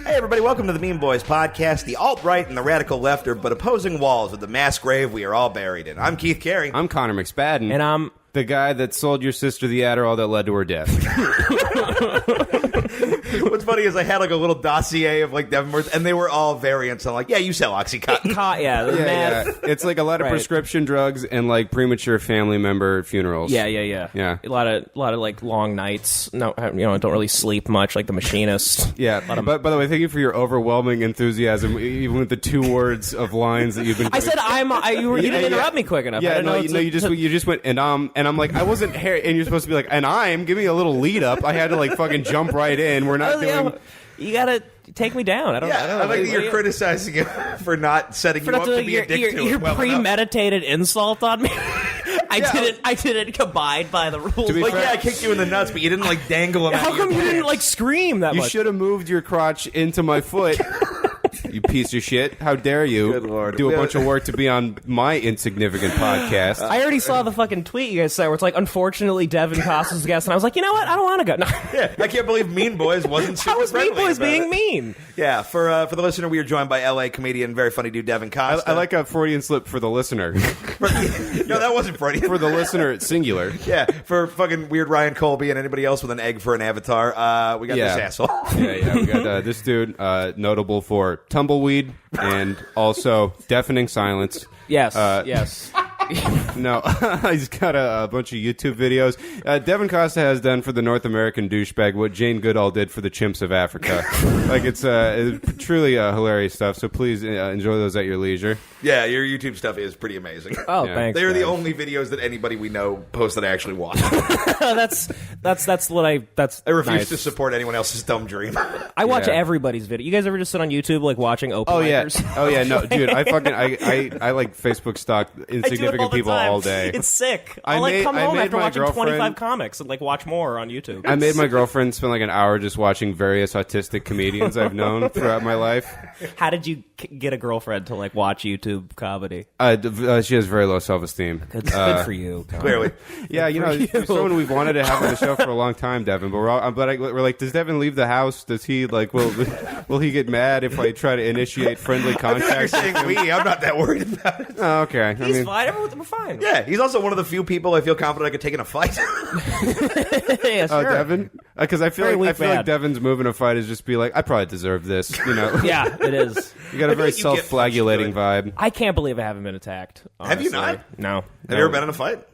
Hey everybody, welcome to the Meme Boys podcast. The alt-right and the radical left are but opposing walls with the mass grave we are all buried in. I'm Keith Carey. I'm Connor McSpadden. And I'm the guy that sold your sister the Adderall that led to her death. What's funny is I had like a little dossier of like Devan words, and they were all variants. I'm like, yeah, you sell Oxycontin. Yeah. It's like a lot of prescription drugs and like premature family member funerals. Yeah. Yeah. A lot of like long nights. No, I don't really sleep much, like The Machinist. Yeah. But by the way, thank you for your overwhelming enthusiasm, even with the 2 words of lines that you've been. I said you didn't interrupt me quick enough. Yeah, you just went and I'm like, I wasn't here, and you're supposed to be like, and give me a little lead up. I had to like fucking jump right in. We're not doing. You gotta take me down. I don't know. I like that you're criticizing him for not setting you up to be a dick to your it well premeditated insult on me. I didn't abide by the rules. I kicked you in the nuts, but you didn't like dangle him. How come you didn't like scream that much? You should have moved your crotch into my foot. You piece of shit. How dare you Good Lord. do a bunch of work to be on my insignificant podcast. I already saw the fucking tweet you guys said where it's like, unfortunately, Devan Costa's guest. And I was like, you know what? I don't want to go. No. Yeah, I can't believe Mean Boys wasn't super How was Mean friendly Boys about being it. mean? Yeah, for the listener, we are joined by L.A. comedian, very funny dude, Devan Costa. I like a Freudian slip for the listener. No, that wasn't Freudian. For the listener, it's singular. Yeah, for fucking weird Ryan Colby and anybody else with an egg for an avatar, we got this asshole. Yeah, we got this dude, notable for tumbleweed and also deafening silence. Yes, yes. No, he's got a bunch of YouTube videos. Devan Costa has done for the North American douchebag what Jane Goodall did for the chimps of Africa. Like it's truly hilarious stuff. So please enjoy those at your leisure. Yeah, your YouTube stuff is pretty amazing. Oh, Yeah. thanks. They are the guys. only videos that anybody we know posts that I actually watch. that's what I. That's I refuse nice. to support anyone else's dumb dream. I watch Yeah. everybody's video. You guys ever just sit on YouTube like watching open micers? Oh yeah, no, dude, I like Facebook stalk insignificant people all day. It's sick. I I'll made- come I home made after my watching girlfriend- 25 comics and like watch more on YouTube. I made my girlfriend spend like an hour just watching various autistic comedians I've known throughout my life. How did you get a girlfriend to like watch YouTube comedy? She has very low self-esteem. Good for you. Connor. Clearly. Yeah, she's someone we've wanted to have on the show for a long time, Devan. But we're like, does Devan leave the house? Does he like will he get mad if I try to initiate friendly You're contact? saying we. I'm not that worried about it. Oh, okay. He's fine. We're fine. Yeah, he's also one of the few people I feel confident I could take in a fight. Yeah, Oh, sure. Devin? Because I feel Very like weak Devin's move in a fight is just be like, I probably deserve this. You know, Yeah, it is. you got a very I feel like you get self-flagellating punched vibe. I can't believe I haven't been attacked. Have you honestly. not? No. Have you ever been in a fight?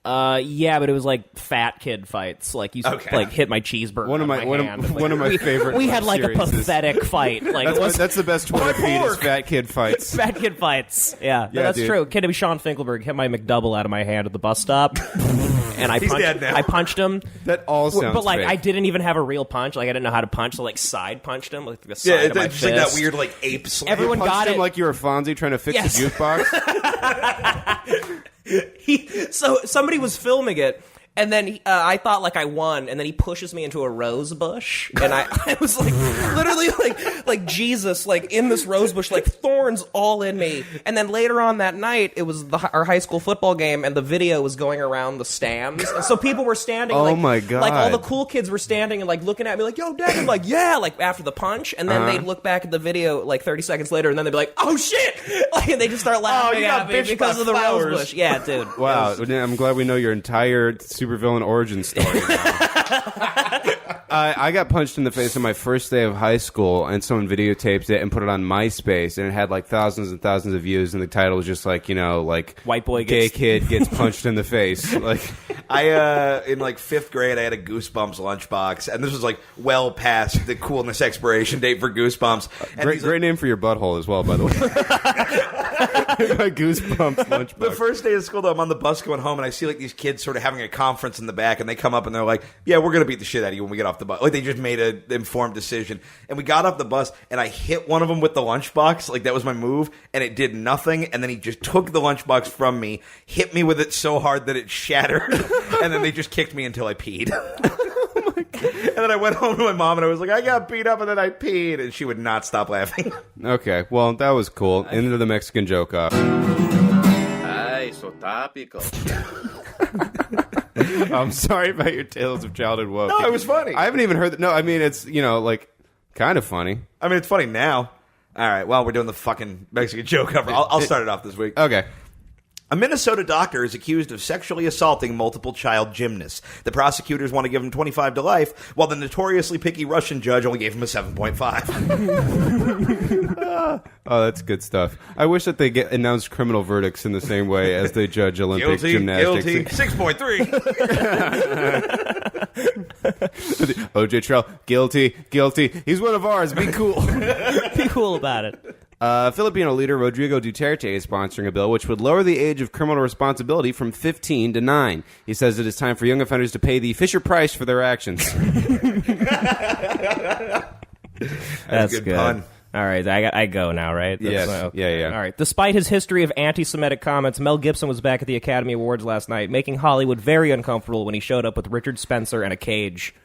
Yeah, but it was like fat kid fights. Like you like hit my cheeseburger. One of my hand. one of my favorite. We had like a series is- pathetic fight. Like it was That's the best Twitter feed is fat kid fights. fat kid fights. Yeah, Yeah, that's dude. true. Kid, it was Sean Finkelberg hit my McDouble out of my hand at the bus stop, and He's dead now. I punched him. That all sounds But like fake. I didn't even have a real punch. Like I didn't know how to punch, so like side punched him like the side Yeah, of my it's just like that fist. weird like ape slap. Everyone Punched got him it. like you were Fonzie trying to fix Yes. a jukebox. So somebody was filming it, and then I thought like I won, and then he pushes me into a rose bush, and I was like literally like Jesus, like in this rose bush, like thorns all in me. And then later on that night, it was our high school football game, and the video was going around the stands, and so people were standing. Oh like, my God. Like all the cool kids were standing and like looking at me like, "Yo, Dad," I'm like, "Yeah," like after the punch, and then they'd look back at the video like 30 seconds later, and then they'd be like, "Oh shit!" Like, and they just start laughing you got at me bitched because by of the flowers. rose bush. Yeah, dude. Wow, I'm glad we know your entire supervillain origin story now. I got punched in the face on my first day of high school, and someone videotaped it and put it on MySpace, and it had like thousands and thousands of views, and the title was just like, like White boy gay gets- kid gets punched in the face. Like, I in like 5th grade, I had a Goosebumps lunchbox, and this was like well past the coolness expiration date for Goosebumps. And great name for your butthole as well, by the way. My Goosebumps lunchbox. the first day of school, though, I'm on the bus going home, and I see like these kids sort of having a conference in the back, and they come up and they're like, "Yeah, we're gonna beat the shit out of you when we get off the bus." Like they just made an informed decision, and we got off the bus, and I hit one of them with the lunchbox, like that was my move, and it did nothing. And then he just took the lunchbox from me, hit me with it so hard that it shattered, and then they just kicked me until I peed. And then I went home to my mom and I was like, I got beat up and then I peed. And she would not stop laughing. Okay, well, that was cool. Into the Mexican joke off. Ay, so topical. I'm sorry about your tales of childhood woe. No, it was funny. I haven't even heard that. No, I mean, it's, like, kind of funny. I mean, it's funny now. All right, well, we're doing the fucking Mexican joke cover. I'll start it off this week. Okay. A Minnesota doctor is accused of sexually assaulting multiple child gymnasts. The prosecutors want to give him 25 to life, while the notoriously picky Russian judge only gave him a 7.5. Oh, that's good stuff. I wish that they announced criminal verdicts in the same way as they judge Olympic Guilty, gymnastics. guilty, 6.3. OJ Trail, guilty. He's one of ours. Be cool. Be cool about it. Filipino leader Rodrigo Duterte is sponsoring a bill which would lower the age of criminal responsibility from 15 to 9. He says it is time for young offenders to pay the Fisher price for their actions. That's a good good. pun. All right, I go now, right? Yes. Okay. Yeah. All right. Despite his history of anti-Semitic comments, Mel Gibson was back at the Academy Awards last night, making Hollywood very uncomfortable when he showed up with Richard Spencer and a cage.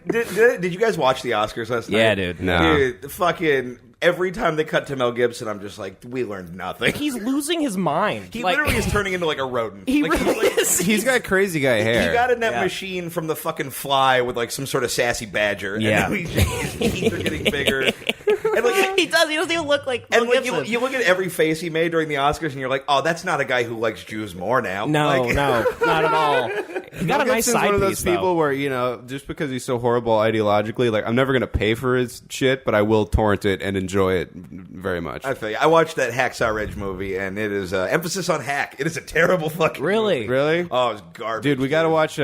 Did you guys watch the Oscars last night? Yeah, dude. No. Dude, fucking every time they cut to Mel Gibson, I'm just like, we learned nothing. He's losing his mind. He literally is turning into like a rodent. He Like, really he's like- is. He's got crazy guy hair. He got in that Yeah. machine from the fucking Fly with like some sort of sassy badger. Yeah. And his teeth are getting bigger. And like, He does. He doesn't even look like Mel and like Gibson. you look at every face he made during the Oscars, and you're like, oh, that's not a guy who likes Jews more now. No, Like- no, not at all. He got a nice Gibson's side one of those piece, people though. where, just because he's so horrible ideologically, like, I'm never going to pay for his shit, but I will torrent it and enjoy it very much. I feel you. I watched that Hacksaw Ridge movie, and it is emphasis on hack. It is a terrible fucking Really? movie. Really? Oh, it's garbage. Dude, we got to watch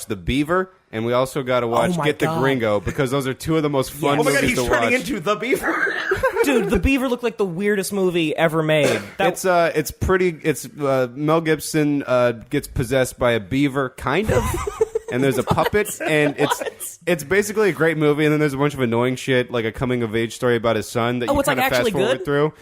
The Beaver, and we also got to watch my Get the God. Gringo, because those are two of the most fun Oh my god, movies he's to turning watch. into the Beaver. Dude, The Beaver looked like the weirdest movie ever made. It's pretty. It's Mel Gibson gets possessed by a beaver, kind of, and there's a puppet, and it's basically a great movie. And then there's a bunch of annoying shit, like a coming of age story about his son that you it's, like, kind of fast actually forward good? through.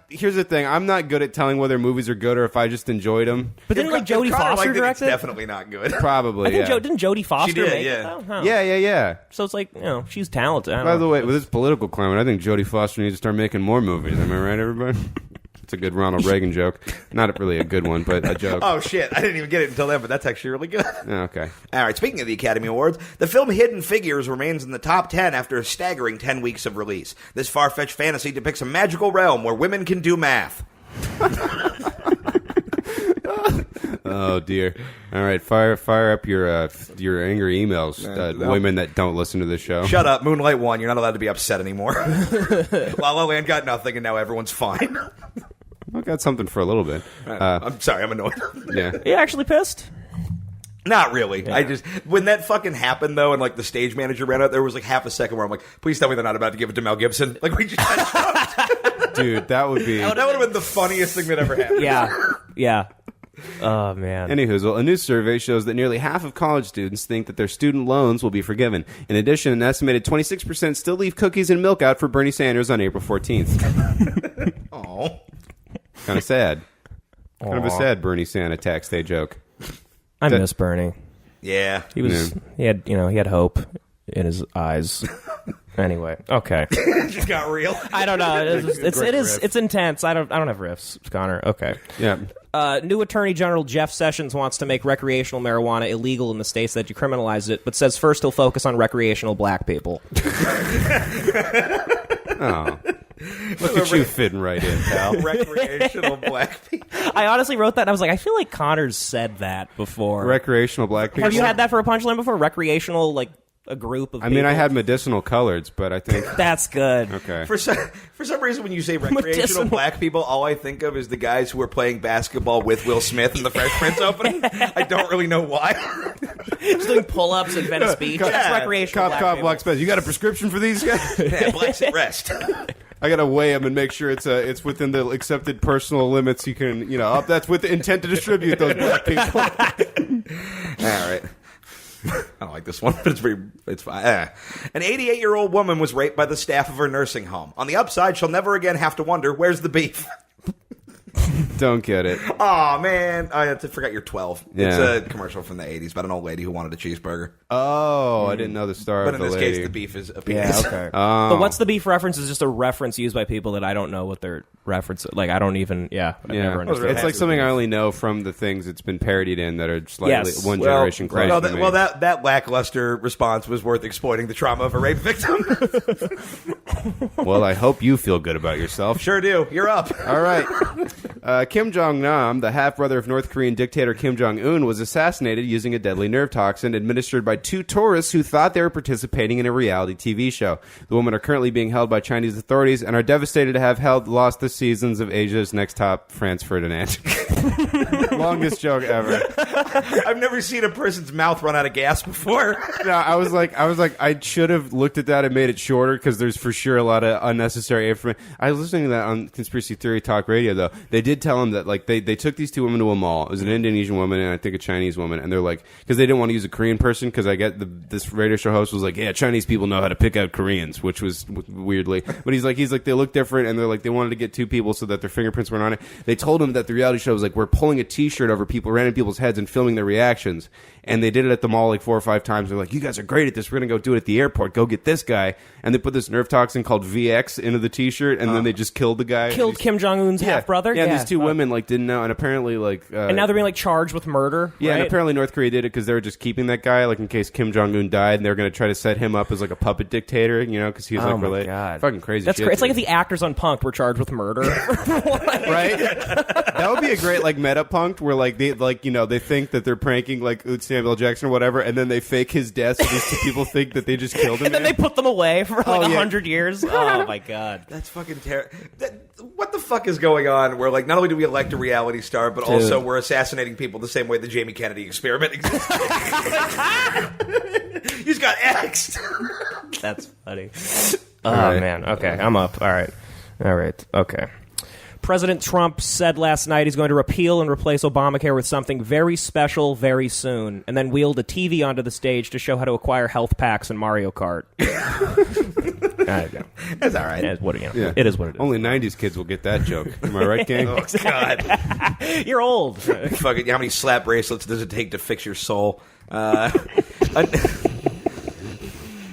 Here's the thing: I'm not good at telling whether movies are good or if I just enjoyed them. But didn't like Jodie If Connor Foster liked it, direct it's it? definitely not good. Probably, I think yeah. didn't Jodie Foster did, make yeah. it? Though? Huh. Yeah. So it's like, she's talented. I don't By know. the way, with this political climate, I think Jodie Foster needs to start making more movies. Am I right, everybody? It's a good Ronald Reagan joke. Not really a good one, but a joke. Oh shit, I didn't even get it until then, but that's actually really good. Okay. All right, speaking of the Academy Awards, the film Hidden Figures remains in the top 10 after a staggering 10 weeks of release. This far-fetched fantasy depicts a magical realm where women can do math. Oh dear! All right, fire up your angry emails, no. women that don't listen to this show. Shut up, Moonlight won. You're not allowed to be upset anymore. La La Land got nothing, and now everyone's fine. I got something for a little bit. I'm sorry, I'm annoyed. Yeah. Are you actually pissed? Not really. I just when that fucking happened though, and like the stage manager ran out, there was like half a second where I'm like, please tell me they're not about to give it to Mel Gibson. Like we just got shot. Dude, that would be. That would have been the funniest thing that ever happened. Yeah. Oh, man. Anywho, a new survey shows that nearly half of college students think that their student loans will be forgiven. In addition, an estimated 26% still leave cookies and milk out for Bernie Sanders on April 14th. Oh, Kind of sad. Kind of a sad Bernie Santa tax day joke. I miss Bernie. yeah. He was, he had hope in his eyes. Anyway, okay. It just got real. I don't know. It's intense. I don't have riffs, Connor. Okay. Yeah. New Attorney General Jeff Sessions wants to make recreational marijuana illegal in the states that decriminalized it, but says first he'll focus on recreational black people. Oh. Look at you fitting right in, pal. Recreational black people. I honestly wrote that, and I was like, I feel like Connor's said that before. Recreational black people. Have you had that for a punchline before? Recreational, like a group of I mean, people? I had medicinal coloreds, but I think. That's good. Okay. For some reason, when you say recreational Medicinal. black people, all I think of is the guys who were playing basketball with Will Smith in the Fresh Prince opening. I don't really know why. Just doing pull-ups at Venice Beach. That's Yeah. recreational black people. Black Spence. You got a prescription for these guys? Yeah, blacks at rest. I gotta weigh them and make sure it's within the accepted personal limits. You can, that's with the intent to distribute those black people. All right. I don't like this one, but it's fine. An 88-year-old woman was raped by the staff of her nursing home. On the upside, she'll never again have to wonder, where's the beef? Don't get it. Oh man, I forgot you're 12. Yeah. It's a commercial from the 80s about an old lady who wanted a cheeseburger. Oh, I didn't know the star But of in the this lady. case, the beef is a penis. Yeah, okay. Oh. But what's the beef reference is just a reference used by people that I don't know what they're referencing. Like, I don't even, I've never understood. It's like something I only know from the things it's been parodied in that are slightly Yes. one generation closer to me. That lackluster response was worth exploiting the trauma of a rape victim. Well, I hope you feel good about yourself. Sure do. You're up. All right. Kim Jong-nam, the half-brother of North Korean dictator Kim Jong-un, was assassinated using a deadly nerve toxin administered by two tourists who thought they were participating in a reality TV show. The women are currently being held by Chinese authorities and are devastated to have lost the seasons of Asia's Next Top, Franz Ferdinand. Longest joke ever. I've never seen a person's mouth run out of gas before. No, I was like, I should have looked at that and made it shorter because there's for sure a lot of unnecessary information. I was listening to that on Conspiracy Theory Talk Radio, though. They did tell him that like they took these two women to a mall. It was an Indonesian woman and I think a Chinese woman, and they're like, because they didn't want to use a Korean person because I get this radio show host was like, yeah, Chinese people know how to pick out Koreans, which was weirdly, but he's like they look different, and they're like they wanted to get two people so that their fingerprints weren't on it. They told him that the reality show was like we're pulling a T-shirt over random people's heads and filming their reactions. And they did it at the mall like 4 or 5 times. They're like, you guys are great at this. We're going to go do it at the airport. Go get this guy. And they put this nerve toxin called VX into the T-shirt, and then they just killed the guy. Killed Kim Jong-un's half-brother? Yeah, these two women like didn't know. And apparently like... and now they're being like charged with murder, yeah, right? and apparently North Korea did it because they were just keeping that guy like in case Kim Jong-un died, and they were going to try to set him up as like a puppet dictator, you know, because he was like my related. God. Fucking crazy That's shit. great. It's like if dude. the actors on Punk'd were charged with murder. Right? That would be a great like meta punked where like they like they think that they're pranking like Samuel Jackson or whatever, and then they fake his death so these two people think that they just killed him. And then they put them away for like 100 years. Oh my God. That's fucking terrible. What the fuck is going on? Where like not only do we elect a reality star, but also we're assassinating people the same way the Jamie Kennedy experiment exists. You just got X'd. That's funny. right. Man. Okay, I'm up. All right. Okay. President Trump said last night he's going to repeal and replace Obamacare with something very special very soon, and then wheeled a TV onto the stage to show how to acquire health packs in Mario Kart. That's all right. Yeah. It is what it is. Only 90s kids will get that joke. Am I right, gang? Oh God. You're old. Fuck it. How many slap bracelets does it take to fix your soul?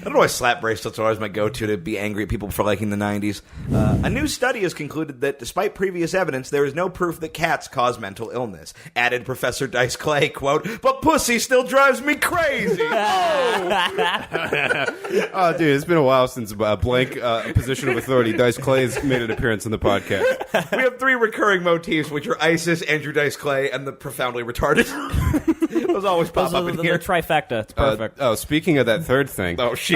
I don't know why slap bracelets are always my go-to to be angry at people for liking the 90s. A new study has concluded that despite previous evidence, there is no proof that cats cause mental illness. Added Professor Dice Clay, quote, "But pussy still drives me crazy." Oh, dude, it's been a while since blank position of authority Dice Clay has made an appearance on the podcast. We have 3 recurring motifs, which are ISIS, Andrew Dice Clay, and the profoundly retarded. Those always pop Those up are in the here. trifecta. It's perfect. Speaking of that third thing. Oh, shit.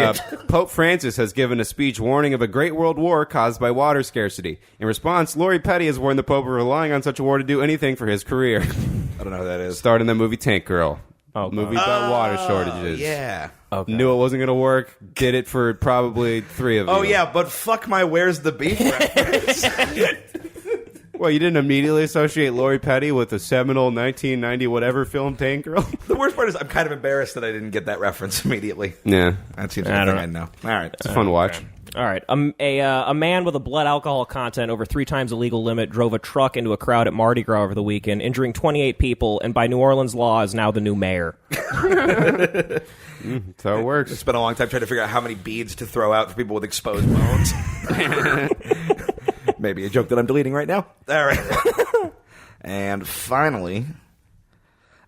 Pope Francis has given a speech warning of a great world war caused by water scarcity. In response, Lori Petty has warned the Pope of relying on such a war to do anything for his career. I don't know who that is. Starred in the movie Tank Girl. Oh, movie about water shortages. Yeah. Okay. Knew it wasn't going to work. Did it for probably 3 of you. Oh, yeah, but fuck my Where's the Beef reference. Well, you didn't immediately associate Lori Petty with the seminal 1990 whatever film Tank Girl? The worst part is I'm kind of embarrassed that I didn't get that reference immediately. Yeah. That seems like a thing I know. All right. It's a fun watch. All right. A man with a blood alcohol content over 3 times the legal limit drove a truck into a crowd at Mardi Gras over the weekend, injuring 28 people, and by New Orleans law is now the new mayor. That's how it works. Spent a long time trying to figure out how many beads to throw out for people with exposed bones. Maybe a joke that I'm deleting right now. All right. And finally,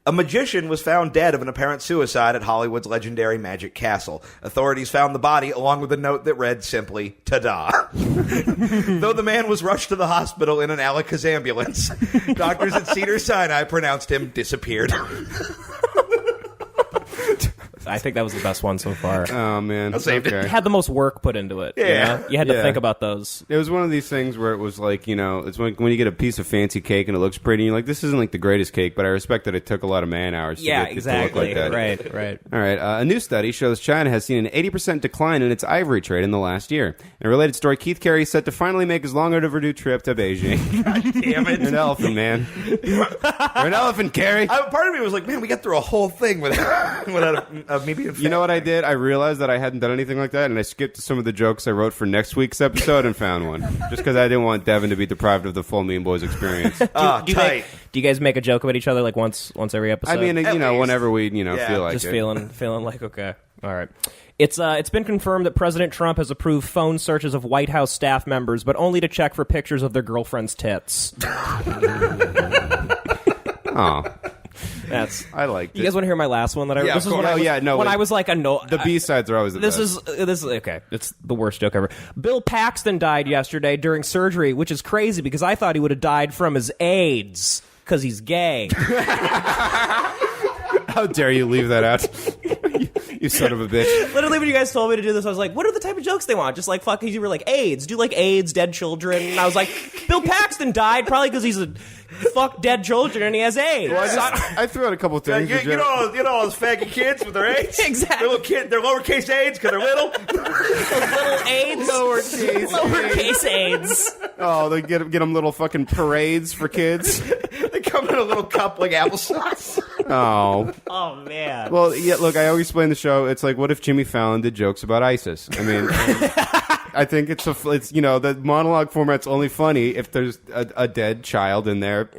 a magician was found dead of an apparent suicide at Hollywood's legendary Magic Castle. Authorities found the body along with a note that read simply, "Ta-da." Though the man was rushed to the hospital in an Alakaz ambulance, doctors at Cedars-Sinai pronounced him disappeared. I think that was the best one so far. Oh, man. I saved it. It had the most work put into it. Yeah. You had to Yeah. think about those. It was one of these things where it was like, it's when you get a piece of fancy cake and it looks pretty, and you're like, this isn't like the greatest cake, but I respect that it took a lot of man hours to Yeah, get it to look exactly. like that. Right. All right. A new study shows China has seen an 80% decline in its ivory trade in the last year. In a related story, Keith Carey is set to finally make his long-overdue trip to Beijing. Damn it. You're an elephant, man. You're an elephant, Carey. Part of me was like, man, we got through a whole thing without a about me being fat. You know what I did? I realized that I hadn't done anything like that, and I skipped some of the jokes I wrote for next week's episode and found one. Just because I didn't want Devan to be deprived of the full Mean Boys experience. Tight. Do you guys make a joke about each other like once every episode? I mean, At least. whenever we, feel like just it. feeling like okay, all right. It's been confirmed that President Trump has approved phone searches of White House staff members, but only to check for pictures of their girlfriend's tits. Oh, I liked it. You guys want to hear my last one? Yeah, this is of when course. I was like annoyed. The B-sides are always the This best. is okay. It's the worst joke ever. Bill Paxton died yesterday during surgery, which is crazy because I thought he would have died from his AIDS because he's gay. How dare you leave that out? You son of a bitch. Literally, when you guys told me to do this, I was like, what are the type of jokes they want? Just like, fuck, you were like, AIDS. Do like AIDS, dead children. And I was like, Bill Paxton died probably because he's a fuck dead children and he has AIDS. Well, I threw out a couple things. You know all those faggot kids with their AIDS? Exactly. They're lowercase AIDS because they're little? Little AIDS. Lowercase AIDS. Oh, they get them little fucking parades for kids. They come in a little cup like applesauce. Oh. Oh, man. Well, yeah, look, I always explain the show. It's like, what if Jimmy Fallon did jokes about ISIS? I mean, I think it's the monologue format's only funny if there's a dead child in there,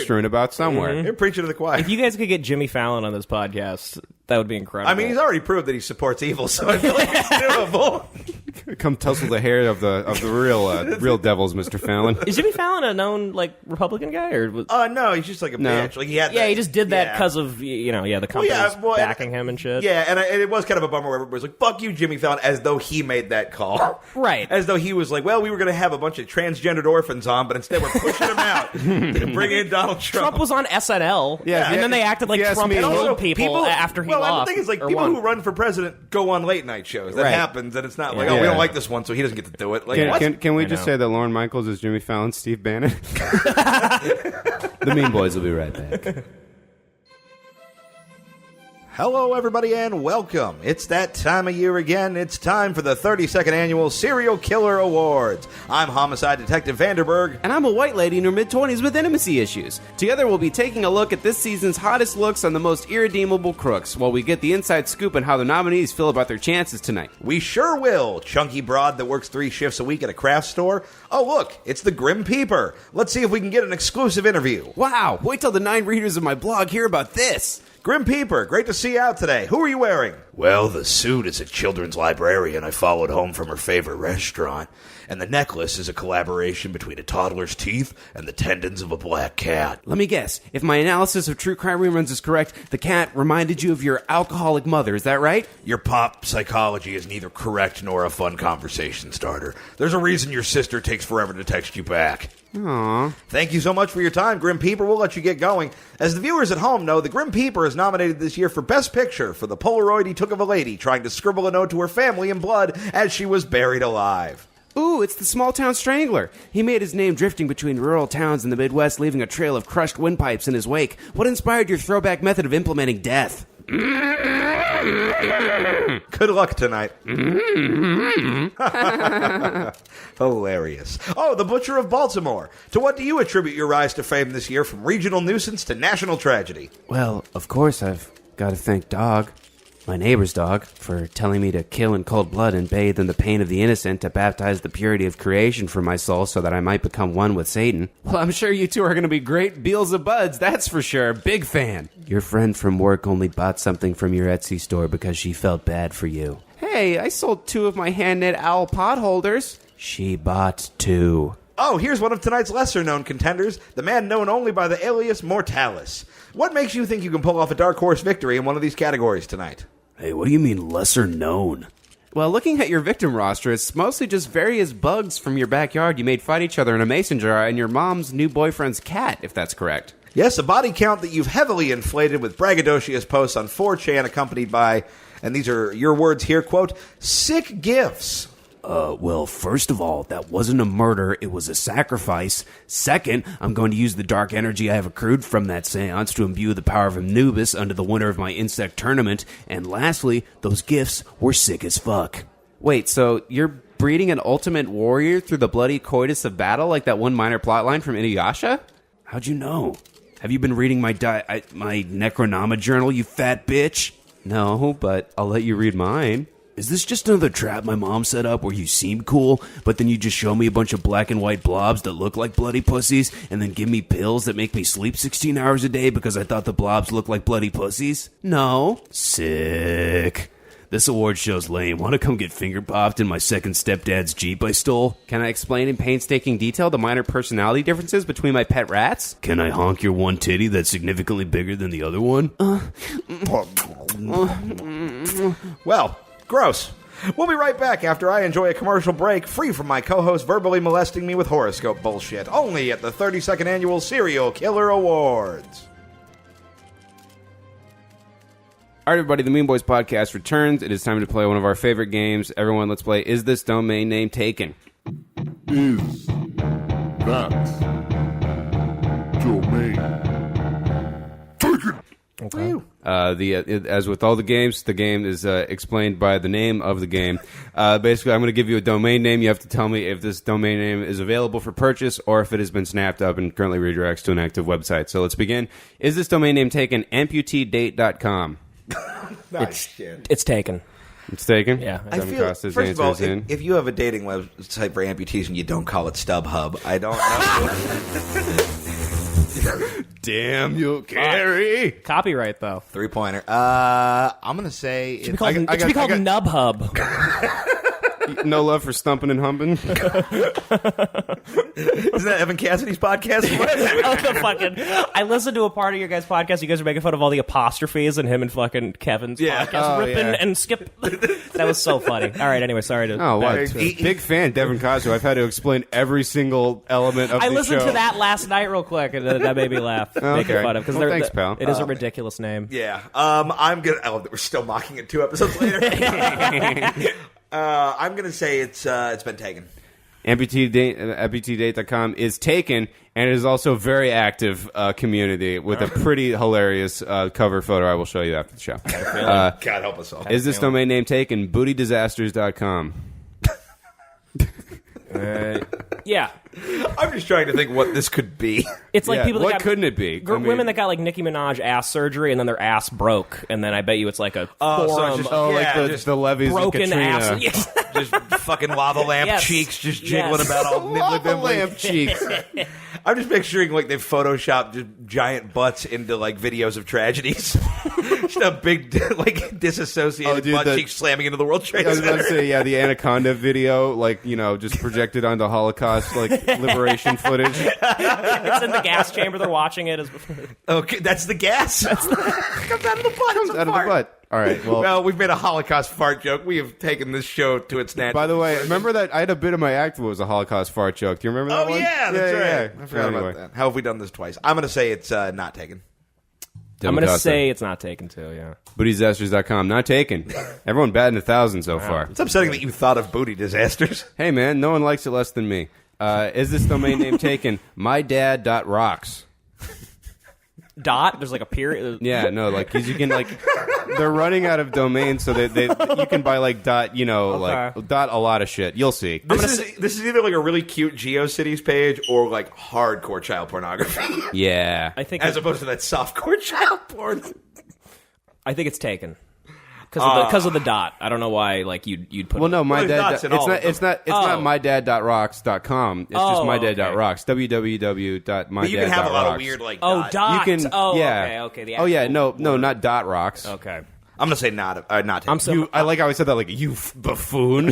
strewn about somewhere. You're preaching to the choir. If you guys could get Jimmy Fallon on this podcast, that would be incredible. I mean, he's already proved that he supports evil, so I feel like it's doable. Come tussle the hair of the real devils, Mr. Fallon. Is Jimmy Fallon a known like Republican guy or? No, he's just like a bitch. Like he just did that because of the companies backing him and shit. Yeah, and it was kind of a bummer where everybody was like, "Fuck you, Jimmy Fallon," as though he made that call, right? As though he was like, "Well, we were going to have a bunch of transgendered orphans on, but instead we're pushing them out to bring in Donald Trump." Trump was on SNL, Yeah, and then they acted like Trump killed people after he lost. Well, the thing is, like, people who run for president go on late night shows. That happens, and it's not like, we don't like this one, so he doesn't get to do it. Like, can we just say that Lorne Michaels is Jimmy Fallon's Steve Bannon? The Mean Boys will be right back. Hello, everybody, and welcome. It's that time of year again. It's time for the 32nd Annual Serial Killer Awards. I'm Homicide Detective Vanderberg. And I'm a white lady in her mid-20s with intimacy issues. Together we'll be taking a look at this season's hottest looks on the most irredeemable crooks, while we get the inside scoop on how the nominees feel about their chances tonight. We sure will. Chunky broad that works 3 shifts a week at a craft store. Oh, look, it's the Grim Peeper. Let's see if we can get an exclusive interview. Wow, wait till the 9 readers of my blog hear about this. Grim Peeper, great to see you out today. Who are you wearing? Well, the suit is a children's librarian I followed home from her favorite restaurant, and the necklace is a collaboration between a toddler's teeth and the tendons of a black cat. Let me guess, if my analysis of true crime reruns is correct, the cat reminded you of your alcoholic mother, is that right? Your pop psychology is neither correct nor a fun conversation starter. There's a reason your sister takes forever to text you back. Aww. Thank you so much for your time, Grim Peeper. We'll let you get going. As the viewers at home know, the Grim Peeper is nominated this year for Best Picture for the Polaroid he took of a lady trying to scribble a note to her family in blood as she was buried alive. Ooh, it's the small-town strangler. He made his name drifting between rural towns in the Midwest, leaving a trail of crushed windpipes in his wake. What inspired your throwback method of implementing death? Good luck tonight. Hilarious. Oh, the Butcher of Baltimore. To what do you attribute your rise to fame this year, from regional nuisance to national tragedy? Well, of course I've got to thank Dog, my neighbor's dog, for telling me to kill in cold blood and bathe in the pain of the innocent to baptize the purity of creation for my soul so that I might become one with Satan. Well, I'm sure you two are going to be great Beelzebuds, that's for sure. Big fan. Your friend from work only bought something from your Etsy store because she felt bad for you. Hey, I sold 2 of my hand-knit owl pot holders. She bought 2. Oh, here's one of tonight's lesser-known contenders, the man known only by the alias Mortalis. What makes you think you can pull off a dark horse victory in one of these categories tonight? Hey, what do you mean lesser known? Well, looking at your victim roster, it's mostly just various bugs from your backyard you made fight each other in a mason jar and your mom's new boyfriend's cat, if that's correct. Yes, a body count that you've heavily inflated with braggadocious posts on 4chan accompanied by, and these are your words here, quote, sick gifs. Well, first of all, that wasn't a murder, it was a sacrifice. Second, I'm going to use the dark energy I have accrued from that seance to imbue the power of Anubis under the winner of my insect tournament. And lastly, those gifts were sick as fuck. Wait, so you're breeding an ultimate warrior through the bloody coitus of battle like that one minor plotline from Inuyasha? How'd you know? Have you been reading my Necronoma journal, you fat bitch? No, but I'll let you read mine. Is this just another trap my mom set up where you seem cool, but then you just show me a bunch of black and white blobs that look like bloody pussies, and then give me pills that make me sleep 16 hours a day because I thought the blobs looked like bloody pussies? No. Sick. This award show's lame. Want to come get finger popped in my second stepdad's Jeep I stole? Can I explain in painstaking detail the minor personality differences between my pet rats? Can I honk your one titty that's significantly bigger than the other one? Well, gross. We'll be right back after I enjoy a commercial break free from my co-host verbally molesting me with horoscope bullshit, only at the 32nd Annual Serial Killer Awards. All right, everybody, the Mean Boys podcast returns. It is time to play one of our favorite games. Everyone, let's play Is This Domain Name Taken? Is that domain taken? Okay. As with all the games, the game is explained by the name of the game. Basically, I'm going to give you a domain name. You have to tell me if this domain name is available for purchase or if it has been snapped up and currently redirects to an active website. So let's begin. Is this domain name taken? amputeedate.com. It's taken. It's taken? Yeah. I Devin feel, Costa's first of all, answer is in. if you have a dating website for amputees and you don't call it StubHub, I don't know. Damn you, Carrie. Copyright, though. 3-pointer. I'm going to say... It should be called Nub Hub. No love for stumping and humping? Isn't that Evan Cassidy's podcast? I listened to a part of your guys' podcast. You guys are making fun of all the apostrophes and him and fucking Kevin's podcast ripping and skip. That was so funny. All right, anyway, sorry to... Oh, wow. Big fan, Devin Costa. I've had to explain every single element of the show. I listened to that last night real quick, and that made me laugh. Making fun of, because thanks, pal. It is a ridiculous name. Yeah. I'm going to... Oh, we're still mocking it 2 episodes later. I'm going to say it's been taken. amputeedate.com is taken, and it is also a very active community with a pretty hilarious cover photo I will show you after the show. God help us all. Is this domain name taken? bootydisasters.com. Yeah. I'm just trying to think what this could be. It's like people that what got... couldn't it be? women that got like Nicki Minaj ass surgery and then their ass broke, and then I bet you it's like a so forum. just- like the levees of broken Katrina. ass. Yes. Just fucking lava lamp Yes. cheeks just jiggling Yes. about all nibbly bibbly. lamp cheeks. I'm just picturing like they've photoshopped just giant butts into like videos of tragedies. Just a big like disassociated butt cheeks slamming into the World Trade I was about to Center. say, yeah, the Anaconda video, like, just projected onto Holocaust, like, liberation footage. It's in the gas chamber. They're watching it. Okay, that's the gas. Comes out of the butt. Comes out of the butt. All right, Well, we've made a Holocaust fart joke. We have taken this show to its natural. by the way, remember that I had a bit of my act that was a Holocaust fart joke. Do you remember that Oh one? yeah, that's right. I forgot Anyway. about that. How have we done this twice? I'm going to say it's not taken. I'm going to say it's not taken too, yeah. bootydisasters.com, not taken. Everyone batting 1,000 so far. It's upsetting that you thought of booty disasters. Hey, man, no one likes it less than me. Is this domain name taken? mydad.rocks. Dot? There's like a period. Yeah, no, like, 'cause you can, like, they're running out of domains, so you can buy, like, dot, like, dot a lot of shit. You'll see. This is either like a really cute GeoCities page or like hardcore child pornography. Yeah. I think As opposed to that softcore child porn. I think it's taken. Because of the dot. I don't know why like you'd put Well, no, my Well, dad. dots in all of It's not mydad.rocks.com. It's just Oh, mydad.rocks. www.mydad.rocks. But you can have a lot of weird like. dot. dot. You can. yeah. Okay. The Oh yeah. actual No, not dot rocks. Okay. I'm gonna say not taken. I'm so. I like how I said that like you buffoon.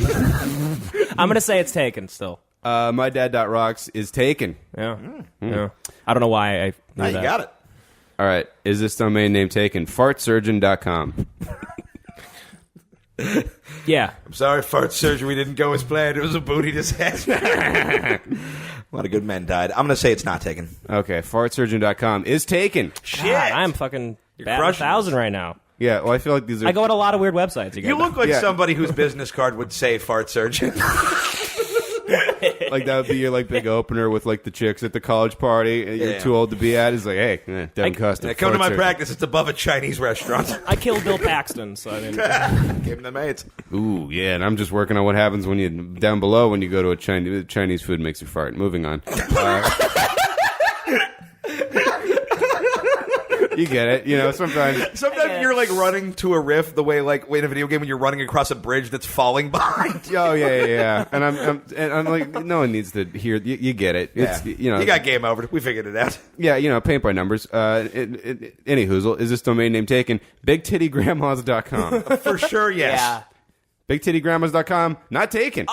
I'm gonna say it's taken still. Mydad.rocks is taken. Yeah. Yeah. I don't know why I. knew Now you that. got it. All right. Is this domain name taken? Fartsurgeon.com. Yeah. I'm sorry, fart surgery didn't go as planned. It was a booty disaster. A lot of good men died. I'm gonna say it's not taken. Okay. Fartsurgeon.com is taken. Shit, God, I'm fucking batting crushing 1,000 right now. Yeah. Well, I feel like these are. I go on a lot of weird websites. You look like somebody whose business card would say fart surgeon. Like that would be your like big opener with like the chicks at the college party and you're Yeah. too old to be at. It's like, hey, Devin Costa. Yeah, come to my fart surgeon. practice. It's above a Chinese restaurant. I killed Bill Paxton, so I mean. Give him the mates. Ooh, yeah, and I'm just working on what happens when you down below when you go to a Chinese food makes you fart. Moving on. You get it. You know, sometimes. Sometimes you're like running to a riff the way like in a video game when you're running across a bridge that's falling behind. Oh yeah. And I'm like, no one needs to hear. You get it. It's you know, you got game over. We figured it out. Yeah, you know, paint by numbers. Any hoozle. Is this domain name taken? BigTittyGrandmas.com. For sure, yes. Yeah. BigTittyGrandmas.com. Not taken.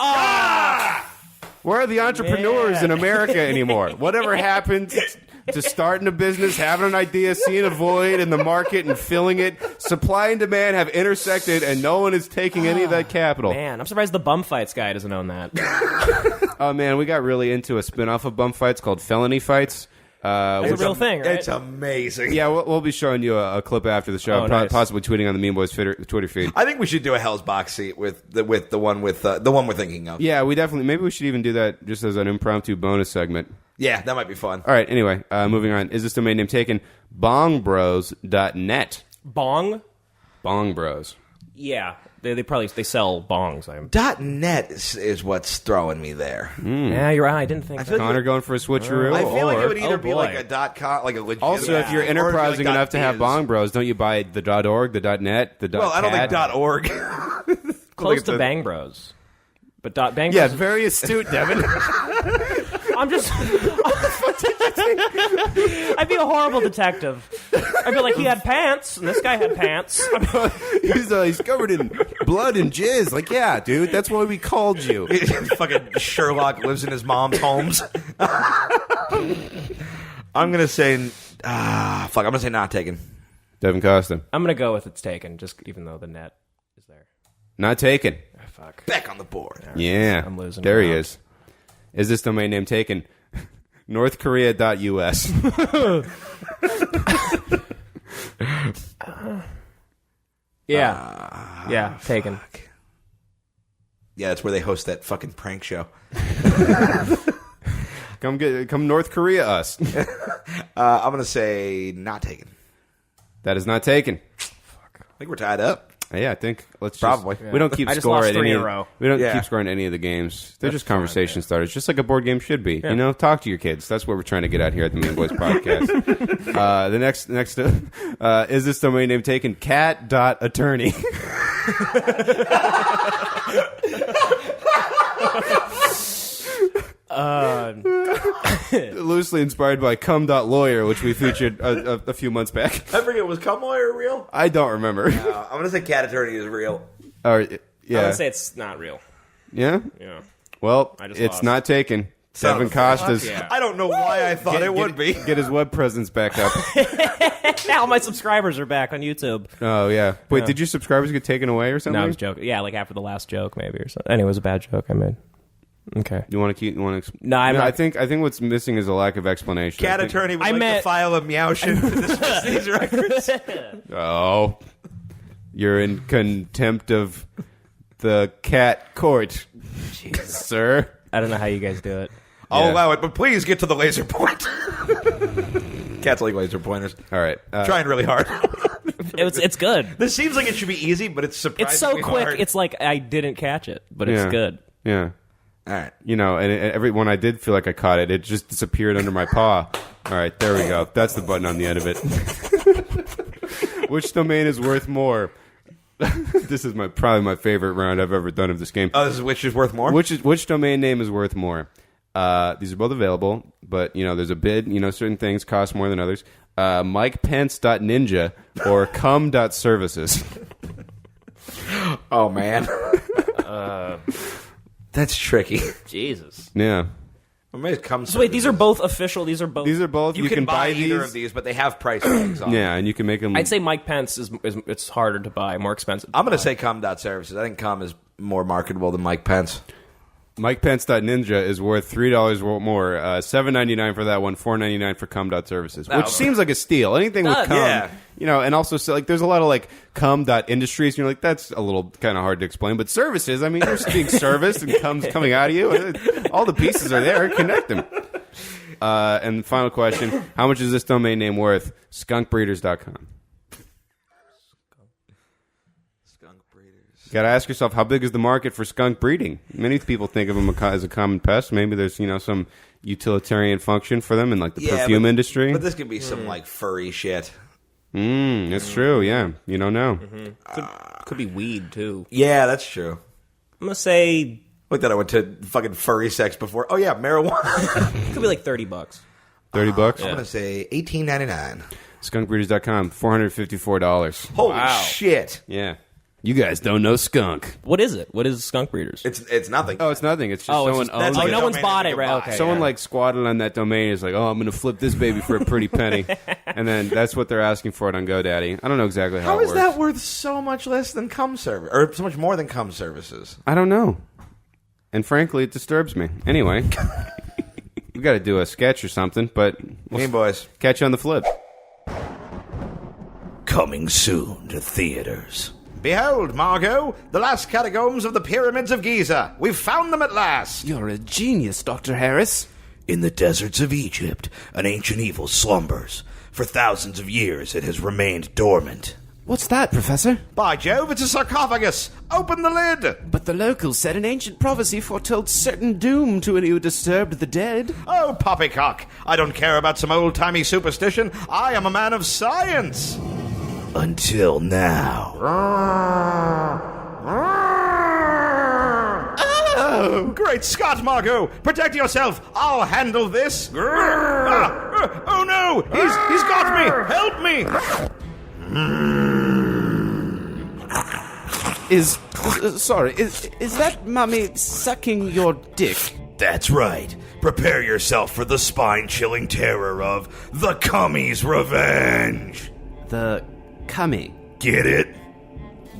Where are the entrepreneurs in America anymore? Whatever happened to starting a business, having an idea, seeing a void in the market and filling it? Supply and demand have intersected, and no one is taking any of that capital. Man, I'm surprised the bum fights guy doesn't own that. Oh, man, we got really into a spin-off of bum fights called Felony Fights. It's a real thing, right? It's amazing. Yeah, we'll be showing you a clip after the show, nice. possibly tweeting on the Mean Boys Twitter feed. I think we should do a Hell's Box seat with the one we're thinking of. Yeah, maybe we should even do that just as an impromptu bonus segment. Yeah, that might be fun. All right, anyway, moving on. Is this domain name taken? Bongbros.net. Bong? Bong Bros. Yeah. They sell bongs. .net is what's throwing me there. Yeah, you're right. I didn't think. Connor going for a switcheroo? I feel like it would Oh, either be boy. like a .com, like a legit. Also, if you're enterprising or like enough to have .biz. Bong Bros, don't you buy the .org, the .net, the Well, I don't think .cad? .org. Close to Bang Bros. But Bang Yeah, Bros. very astute, Devin. I'm just. I'd be a horrible detective. I'd be like, he had pants, and this guy had pants. he's covered in blood and jizz. Like, yeah, dude, that's why we called you. Fucking Sherlock lives in his mom's homes. I'm gonna say, I'm gonna say not taken. Devin Costa. I'm gonna go with it's taken, just even though the net is there. Not taken. Oh, fuck. Back on the board. Yeah. I'm losing There he ground. is this domain name taken? NorthKorea.us. Yeah. Taken. Yeah, that's where they host that fucking prank show. Come North Korea us. I'm gonna say not taken. That is not taken. I think we're tied up. Yeah, I think let's Probably. We don't keep I just score lost at 3 any. in a row. We don't Yeah. keep scoring any of the games. They're just conversation starters, just like a board game should be. You know, talk to your kids. That's what we're trying to get at here at the Mean Boys podcast. The next is this domain name taken? Cat.attorney. Loosely inspired by cum.lawyer, which we featured a few months back. I forget, was Cum Lawyer real? I don't remember. I'm gonna say Cat Attorney is real. Or, I'm yeah. gonna say it's not real. Yeah? Yeah. Well, I just it's lost. not taken. Son Devin of a Costa's. Yeah. I don't know why I thought it would be. Get his web presence back up. Now my subscribers are back on YouTube. Oh, yeah. Wait, did your subscribers get taken away or something? No, I was joking. Yeah, like after the last joke, maybe or something. Anyway, it was a bad joke I made. Okay. You want to keep? You want to? No, I'm not- I think what's missing is a lack of explanation. Cat I think- Attorney would I like to meant- file a meowshin to dismiss these records. Oh, you're in contempt of the cat court, sir. I don't know how you guys do it. I'll Yeah. allow it, but please get to the laser point. Cats like laser pointers. All right. Trying really hard. It's good. This seems like it should be easy, but it's surprisingly It's so quick. hard. It's like I didn't catch it, but it's Yeah. good. Yeah. All right. You know, and every when I did feel like I caught it, it just disappeared under my paw. All right, there we go. That's the button on the end of it. Which domain is worth more? This is probably my favorite round I've ever done of this game. Oh, this is which is worth more? Which domain name is worth more? These are both available, but you know there's a bid. You know certain things cost more than others. MikePence.ninja or cum.services. Oh, man. That's tricky. Jesus. Yeah, I may come So wait, these are both official. These are both. these are both. You can buy either these. of these, but they have price tags on them. Yeah, and you can make them. I'd say Mike Pence is it's harder to buy, more expensive. I'm going to say com.services. I think com is more marketable than Mike Pence. MikePence.ninja is worth $3 more, $7.99 for that one, $4.99 for cum.services, which seems like a steal. Anything with cum, yeah. you know, and also so, like there's a lot of like cum.industries, and you're like that's a little kind of hard to explain. But services, I mean, you're being serviced and cum's coming out of you. All the pieces are there. Connect them. And the final question: how much is this domain name worth? Skunkbreeders.com. Got to ask yourself, how big is the market for skunk breeding? Many people think of them as a common pest. Maybe there's some utilitarian function for them in like the perfume industry. But this could be some like furry shit. It's true, yeah. You don't know. Could be weed, too. Yeah, that's true. I'm going to say... Look that I went to fucking furry sex before. Oh, yeah, marijuana. Could be like $30. $30? I'm going to say $18.99. Skunkbreeders.com, $454. Holy shit. Yeah. You guys don't know skunk. What is it? What is Skunk Breeders? It's nothing. Oh, it's nothing. It's just Oh, it's someone just- owns like it. a no one's domain bought that it, you right? can buy. Okay. Someone like squatted on that domain is like, oh, I'm going to flip this baby for a pretty penny. And then that's what they're asking for it on GoDaddy. I don't know exactly how How it is works. that worth so much less than cum service? Or so much more than cum services? I don't know. And frankly, it disturbs me. Anyway, we got to do a sketch or something, but we'll Game Boys. catch you on the flip. Coming soon to theaters. Behold, Margot, the last catacombs of the pyramids of Giza. We've found them at last. You're a genius, Dr. Harris. In the deserts of Egypt, an ancient evil slumbers. For thousands of years, it has remained dormant. What's that, Professor? By Jove, it's a sarcophagus. Open the lid. But the locals said an ancient prophecy foretold certain doom to any who disturbed the dead. Oh, poppycock. I don't care about some old-timey superstition. I am a man of science. Until now. Oh, great Scott, Margot! Protect yourself! I'll handle this! Oh no! He's got me! Help me! Is that mummy sucking your dick? That's right. Prepare yourself for the spine-chilling terror of the Cummy's Revenge! The cummy. Get it?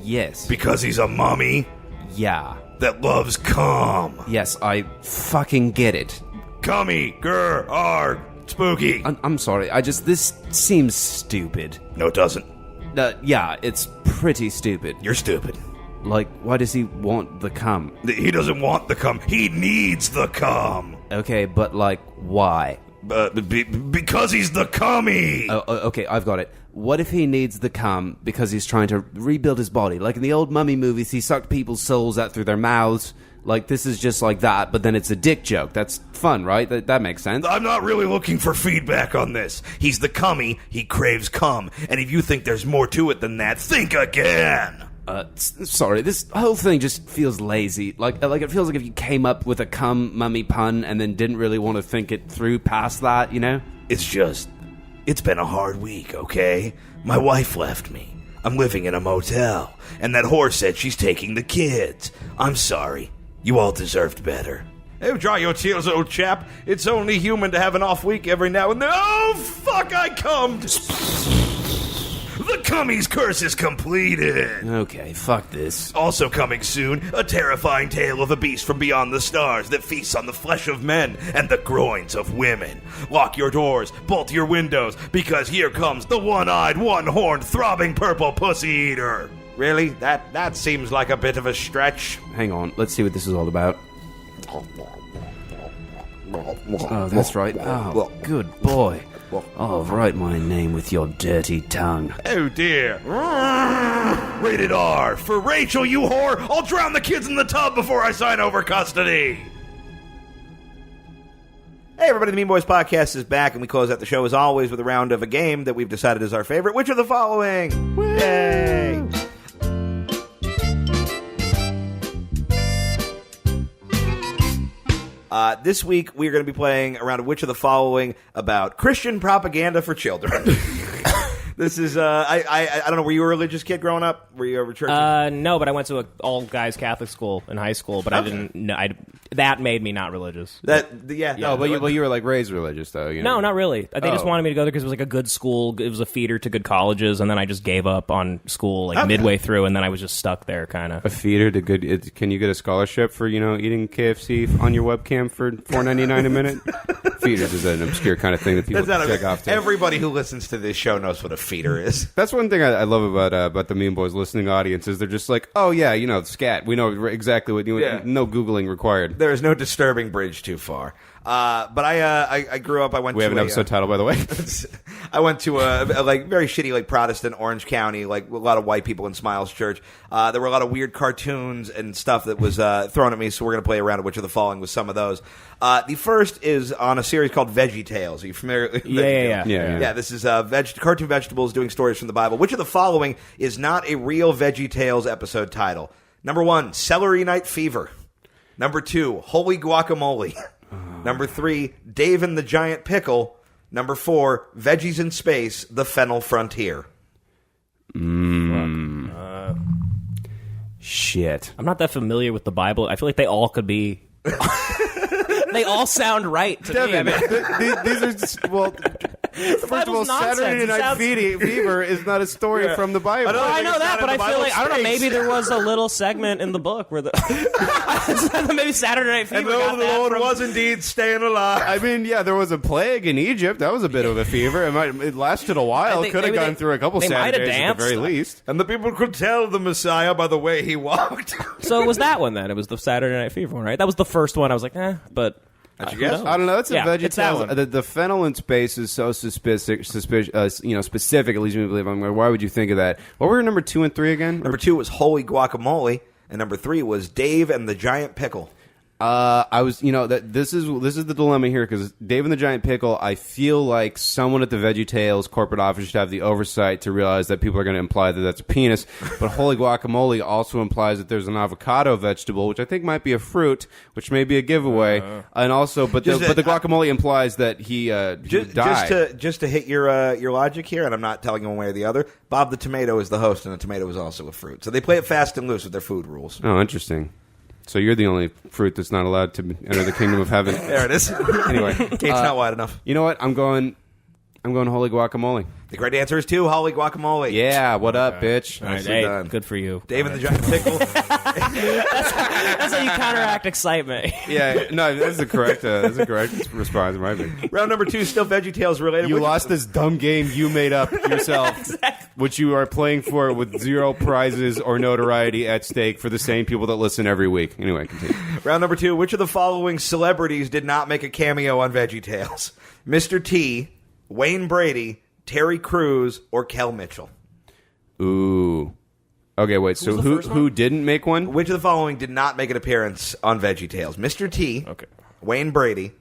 Yes. Because he's a mummy Yeah. that loves cum. Yes, I fucking get it. Cummy, grr, arg, spooky. I'm sorry, this seems stupid. No, it doesn't. Yeah, it's pretty stupid. You're stupid. Like, why does he want the cum? He doesn't want the cum. He needs the cum. Okay, but like, why? Because he's the cummy. Oh, okay, I've got it. What if he needs the cum because he's trying to rebuild his body? Like in the old mummy movies, he sucked people's souls out through their mouths. Like, this is just like that, but then it's a dick joke. That's fun, right? That makes sense. I'm not really looking for feedback on this. He's the cummy. He craves cum. And if you think there's more to it than that, think again. Sorry, this whole thing just feels lazy. Like it feels like if you came up with a cum mummy pun and then didn't really want to think it through past that, you know? It's been a hard week, okay? My wife left me. I'm living in a motel. And that whore said she's taking the kids. I'm sorry. You all deserved better. Oh, dry your tears, old chap. It's only human to have an off week every now and then. Oh, fuck, I cummed! The Cummy's curse is completed. Okay, fuck this. Also coming soon, a terrifying tale of a beast from beyond the stars that feasts on the flesh of men and the groins of women. Lock your doors, bolt your windows, because here comes the one-eyed, one-horned, throbbing purple pussy eater. Really? That seems like a bit of a stretch. Hang on, let's see what this is all about. Oh, that's right. Oh, good boy. Oh, write my name with your dirty tongue. Oh dear. Rated R. For Rachel, you whore! I'll drown the kids in the tub before I sign over custody! Hey everybody, the Mean Boys Podcast is back, and we close out the show as always with a round of a game that we've decided is our favorite. Which of the following? Yay! This week, we're going to be playing a round of Which of the Following about Christian propaganda for children. This is, I don't know, were you a religious kid growing up? Were you a church? No, but I went to an all-guys Catholic school in high school, but I didn't know. That made me not religious. Yeah. No, but you were like raised religious though. You know? No, not really. They just wanted me to go there because it was like a good school. It was a feeder to good colleges, and then I just gave up on school like midway through, and then I was just stuck there, kind of. A feeder to good. Can you get a scholarship for eating KFC on your webcam for $4.99 a minute? Feeders is an obscure kind of thing that people check off to. Everybody who listens to this show knows what a feeder is. That's one thing I love about the Mean Boys listening audience is they're just like, oh yeah, scat. We know exactly what you. Yeah. No Googling required. There is no disturbing bridge too far. But I grew up. We have an episode title, by the way. I went to a very shitty Protestant Orange County, a lot of white people in Smiles Church. There were a lot of weird cartoons and stuff that was thrown at me, so we're going to play around at Which of the Following with some of those. The first is on a series called Veggie Tales. Are you familiar with Yeah. This is cartoon vegetables doing stories from the Bible. Which of the following is not a real Veggie Tales episode title? Number 1, Celery Night Fever. Number 2, Holy Guacamole. Number 3, Dave and the Giant Pickle. Number 4, Veggies in Space, The Fennel Frontier. Shit. I'm not that familiar with the Bible. I feel like they all could be. They all sound right to me. I mean, These are just, first of all, Bible's nonsense. Saturday It Night sounds- Fever is not a story from the Bible. Well, I know it's that, not but in the I feel Bible like I don't know. space. Maybe there was a little segment in the book where maybe Saturday Night Fever And got the that Lord from- was indeed staying alive. I mean, yeah, there was a plague in Egypt. That was a bit of a fever. It lasted a while. I think Could have maybe gone through a couple they might have Saturdays at the very danced. least. And the people could tell the Messiah by the way he walked. So it was that one then. It was the Saturday Night Fever one, right? That was the first one. I was like, but. That's your who guess? knows? I don't know. It's a Yeah, Veggie it's that Tales. one. The fennel in space is so specific. At least me to believe. I'm like, why would you think of that? What were number 2 and 3 again? Number 2 was Holy Guacamole, and number 3 was Dave and the Giant Pickle. I was, this is the dilemma here because Dave and the Giant Pickle. I feel like someone at the VeggieTales corporate office should have the oversight to realize that people are going to imply that that's a penis. But Holy Guacamole also implies that there's an avocado vegetable, which I think might be a fruit, which may be a giveaway. And also, but the guacamole implies that he died. Just to hit your logic here, and I'm not telling you one way or the other. Bob the Tomato is the host, and the tomato is also a fruit. So they play it fast and loose with their food rules. Oh, interesting. So you're the only fruit that's not allowed to enter the kingdom of heaven. There it is. Anyway, Gate's not wide enough. you know what? I'm going Holy Guacamole. The correct answer is 2, Holy Guacamole. Yeah, what up, bitch? All right, Nicely hey, done. good for you. Dave and the Giant Pickle. That's how you counteract excitement. Yeah, no, that's the correct response. My bad. Round number 2, still VeggieTales related. You Which- lost this dumb game you made up yourself, which you are playing for with 0 prizes or notoriety at stake for the same people that listen every week. Anyway, continue. Round number 2, which of the following celebrities did not make a cameo on VeggieTales? Mr. T, Wayne Brady, Terry Crews, or Kel Mitchell? Ooh. Okay, wait. So who didn't make one? Which of the following did not make an appearance on VeggieTales? Mr. T, Wayne Brady,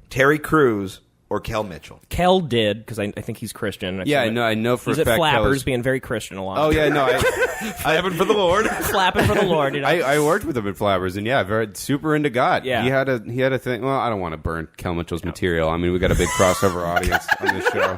Terry Crews, or Kel Mitchell? Kel did, because I think he's Christian. Yeah, I know for He's a at fact. Flappers, being very Christian a lot. Oh yeah, no. Flapping for the Lord. Flapping for the Lord. You know? I worked with him at Flappers, and yeah, very super into God. Yeah. he had a thing. Well, I don't want to burn Kel Mitchell's material. I mean, we got a big crossover audience on this show.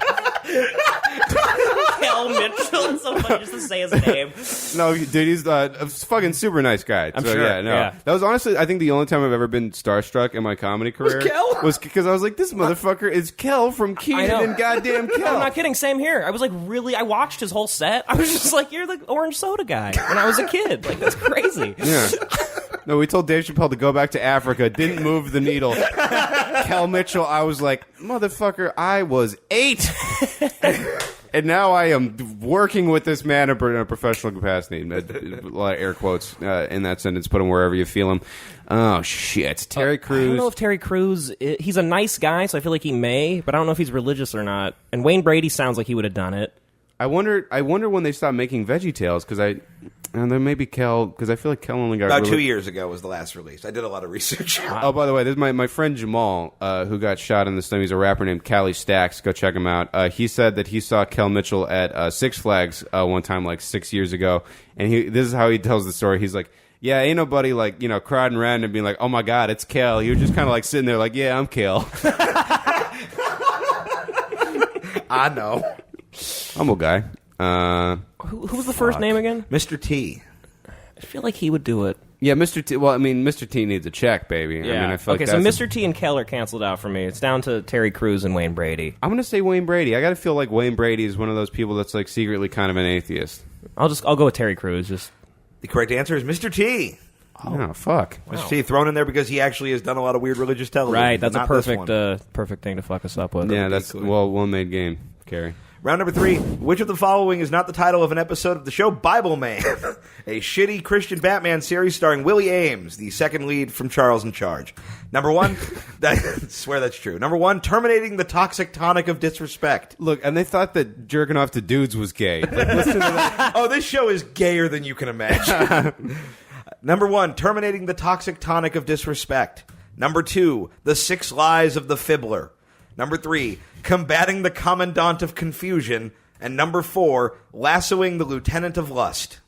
Kel Mitchell. It's so funny just to say his name. No, dude, he's a fucking super nice guy. I'm so, sure, Yeah, no, yeah. that was honestly, I think, the only time I've ever been starstruck in my comedy career. Kel? Was because I was like, this motherfucker is Kel from I Keenan know. and goddamn Kel. I'm not kidding. Same here. I was like, really? I watched his whole set. I was just like, you're the orange soda guy when I was a kid. Like, that's crazy. Yeah. No, we told Dave Chappelle to go back to Africa. Didn't move the needle. Kel Mitchell, I was like, motherfucker, I was 8. And now I am working with this man in a professional capacity. A lot of air quotes in that sentence. Put him wherever you feel him. Oh, shit. Terry Crews. I don't know if Terry Crews, he's a nice guy, so I feel like he may, but I don't know if he's religious or not. And Wayne Brady sounds like he would have done it. I wonder when they stopped making VeggieTales, because and there may be Kel, because I feel like Kel only got About 2 years ago was the last release. I did a lot of research. Oh, by the way, this is my friend Jamal, who got shot in the stomach. He's a rapper named Callie Stacks. Go check him out. He said that he saw Kel Mitchell at Six Flags one time, like 6 years ago, and this is how he tells the story. He's like, yeah, ain't nobody like, crowding around and being like, oh my God, it's Kel. He was just kind of like sitting there like, yeah, I'm Kel. I know. Humble guy. Who was the first name again? Mr. T. I feel like he would do it. Yeah, Mr. T. Well, I mean, Mr. T needs a check, baby. Yeah. I mean, I feel okay, like so that's Mr. T and Kel are canceled out for me. It's down to Terry Crews and Wayne Brady. I'm gonna say Wayne Brady. I gotta feel like Wayne Brady is one of those people that's like secretly kind of an atheist. I'll go with Terry Crews. Just The correct answer is Mr. T. Oh, fuck. Mr. T thrown in there because he actually has done a lot of weird religious television. right. That's but a not this one. perfect thing to fuck us up with. Yeah, that's well made game, Carrie. Round number 3. Which of the following is not the title of an episode of the show Bible Man? A shitty Christian Batman series starring Willie Ames, the second lead from Charles in Charge. Number 1. I swear that's true. Number 1. Terminating the toxic tonic of disrespect. Look, and they thought that jerking off to dudes was gay. Like, listen to that. Oh, this show is gayer than you can imagine. Number 1. Terminating the toxic tonic of disrespect. Number 2. The 6 Lies of the Fibbler. Number 3. Combating the Commandant of Confusion. And number 4, lassoing the Lieutenant of Lust.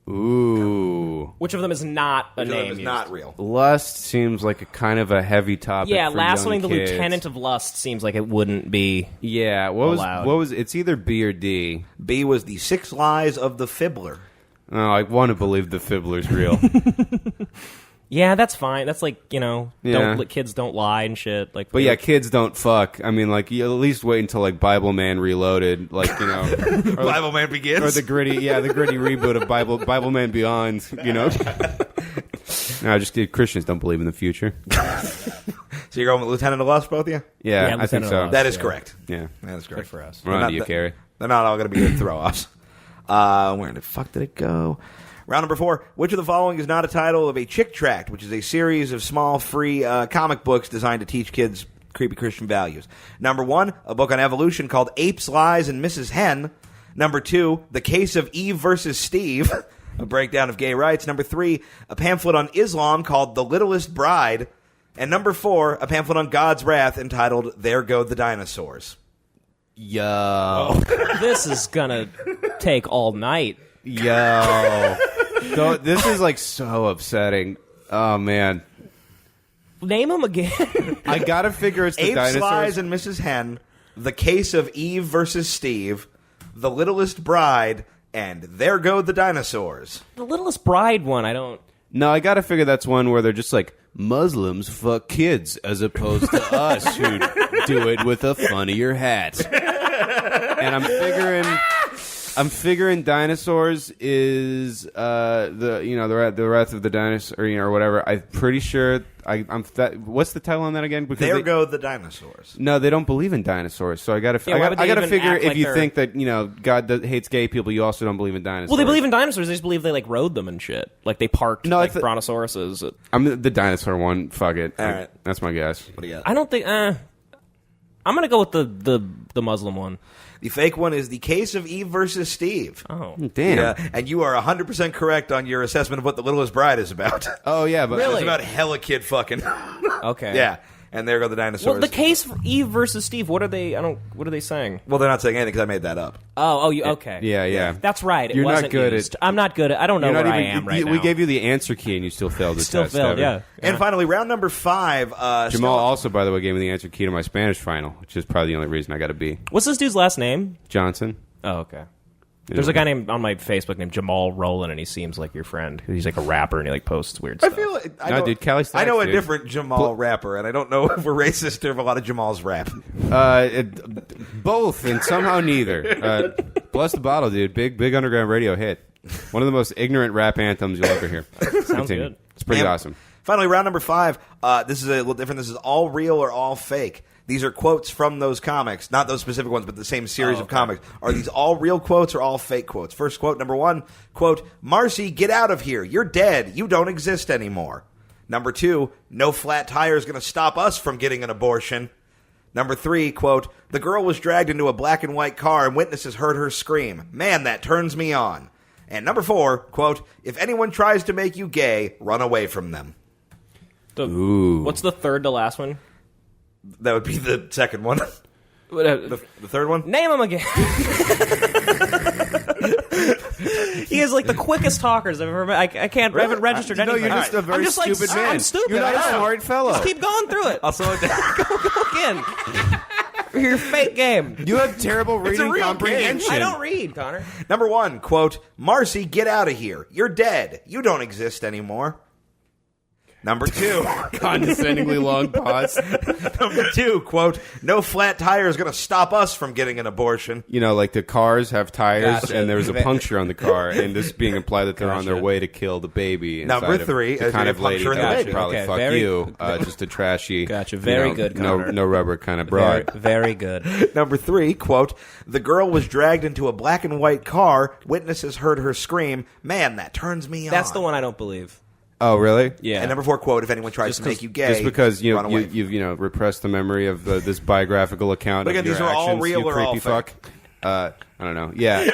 Ooh. Which of them is not a Which of them name is used? not real. Lust seems like a kind of a heavy topic. Yeah, for lassoing the young kids. Lieutenant of Lust seems like it wouldn't be. Yeah, allowed. what was it's either B or D. B was the 6 Lies of the Fibbler. Oh, I want to believe the Fibbler's real. Yeah, that's fine. That's like, Yeah. kids don't lie and shit. Like, But yeah, kids don't fuck. I mean, like, you at least wait until like Bible Man Reloaded, like, or, Bible Man Begins. or the gritty reboot of Bible Man Beyond. No, just Christians don't believe in the future. So you're going with Lieutenant of Lust, both of you? Yeah, Yeah, I think Lieutenant so. of Lust. That is Yeah. correct. Yeah, That is correct. for us. We're on to you, Carrie. They're not all going to be good throw-offs. Where the fuck did it go? Round number 4. Which of the following is not a title of a chick tract, which is a series of small, free comic books designed to teach kids creepy Christian values? Number 1, a book on evolution called Apes, Lies, and Mrs. Hen. Number 2, The Case of Eve versus Steve, a breakdown of gay rights. Number 3, a pamphlet on Islam called The Littlest Bride. And number 4, a pamphlet on God's wrath entitled There Go the Dinosaurs. Yo, This is gonna take all night. yo, this is like so upsetting. Oh man, Name them again. I gotta figure it's the Apes, dinosaurs. Lies, and Mrs. Hen, The Case of Eve versus Steve, The Littlest Bride, and There Go the Dinosaurs. The Littlest Bride one, I don't. No, I gotta figure that's one where they're just like Muslims fuck kids as opposed to us who do it with a funnier hat. And I'm figuring dinosaurs is the wrath of the dinosaur or whatever. I'm pretty sure what's the title on that again? Because There Go the Dinosaurs. No, they don't believe in dinosaurs. So I got to why would they even figure act if like you they're- think that God hates gay people, you also don't believe in dinosaurs. Well, they believe in dinosaurs. They just believe they like rode them and shit. Like they parked No, I like thi- brontosauruses. I'm the dinosaur one. Fuck it. All right. That's my guess. What do you got? I don't think. I'm gonna go with the Muslim one. The fake one is The Case of Eve versus Steve. Oh, Damn. Yeah, and you are 100% correct on your assessment of what The Littlest Bride is about. Oh yeah, but Really? It's about hella kid fucking. okay. Yeah, and There Go the Dinosaurs. Well, the case for Eve versus Steve. What are they? What are they saying? Well, they're not saying anything because I made that up. You okay? yeah. That's right. It You're not wasn't good used. at- I'm not good at. I don't know You're where not I even. am right we now. gave you the answer key, and you still failed the Still test. failed. Evan. Yeah. And finally, round number 5. Jamal still- also, by the way, gave me the answer key to my Spanish final, which is probably the only reason I got a B. What's this dude's last name? Johnson. Oh, okay. There's a guy named on my Facebook named Jamal Rowland, and he seems like your friend. He's like a rapper, and he like posts weird I stuff. feel like I No, know, dude, Cali Stacks, I know a dude. different Jamal rapper, and I don't know if we're racist or if a lot of Jamals rap. Both and somehow neither. Bless the bottle, dude. Big underground radio hit. One of the most ignorant rap anthems you'll ever hear. Sounds good. It's pretty And awesome. Finally, round number 5. This is a little different. This is all real or all fake. These are quotes from those comics, not those specific ones, but the same series of comics. Are these all real quotes or all fake quotes? First quote, number 1, quote, Marcy, get out of here. You're dead. You don't exist anymore. Number 2, no flat tire is going to stop us from getting an abortion. Number 3, quote, the girl was dragged into a black and white car and witnesses heard her scream. Man, that turns me on. And number 4, quote, if anyone tries to make you gay, run away from them. What's the third to last one? That would be the second one. The third one? Name him again. He is like the quickest talkers I've ever met. I haven't registered No, anything. you're just a very I'm just like, stupid man. I'm stupid. You're not I a know. smart fellow. Just keep going through it. I'll slow it down. Go again. Your fake game. You have terrible It's a reading real comprehension. game. I don't read, Connor. Number 1, quote, Marcy, get out of here. You're dead. You don't exist anymore. Number 2. Condescendingly long pause. Number 2, quote, no flat tire is going to stop us from getting an abortion. You know, like the cars have tires, Gotcha. and there was a puncture on the car, and this being implied that they're on their way to kill the baby. inside Number of 3, the kind of lady puncture in the that baby. would probably Okay, fuck very- you, just a trashy. Gotcha. Very you know, good, No, Connor. no rubber kind of Very, broad. very good. Number 3, quote, the girl was dragged into a black and white car. Witnesses heard her scream, man, that turns me on. That's the one I don't believe. Oh, really? Yeah. And number 4, quote, if anyone tries to make you gay, Just because run away. you've repressed the memory of this biographical account But of again, your these are all actions, real you or creepy all fuck. fake? I don't know. Yeah.